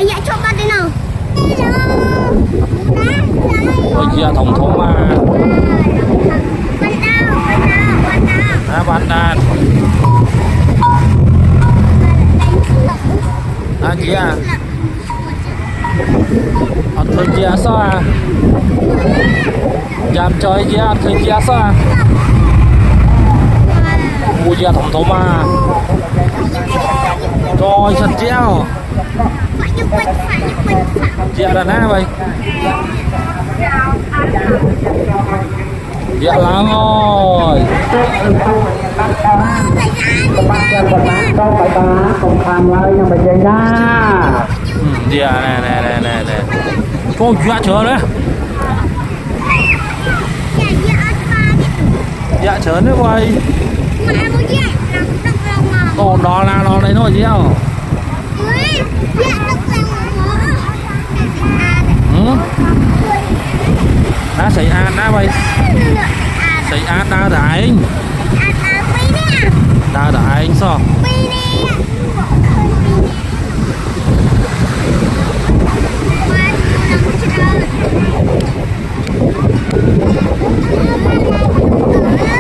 dạ cho con đi nào. Ôi dạ thống thống mà. Bạn đàn. Chị à. Ăn thôi chị sao à? Dám chơi chị ăn thôi chị sao à? Ui dạ thống thống mà. Rồi thật treo. Chị là nè vậy. Dạ lắm rồi. Dạ nè. Cô dạ chờ đấy. Dạ chờ nữa vậy. Ồ đó là nó đấy thôi chứ không? Đã xảy án đã vậy. Xảy án đã anh. Đã anh sao?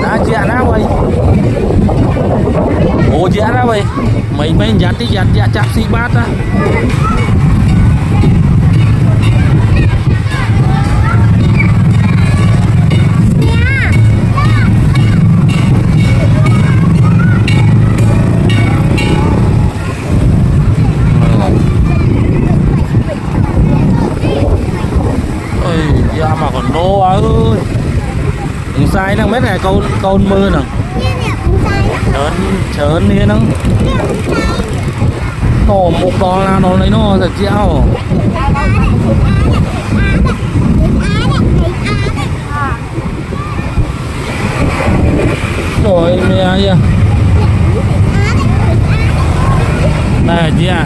Đã chị đã vậy. Ồ chị đã vậy. Mấy dắt đi dắt chắp xì bát á. Dạ mà còn nô ơi. Đừng sai năng mấy này con mưa nè. Chớn đi nó. Tổ một đo là nó lấy nó thật chéo. Rồi mẹ gì à? Này chị à.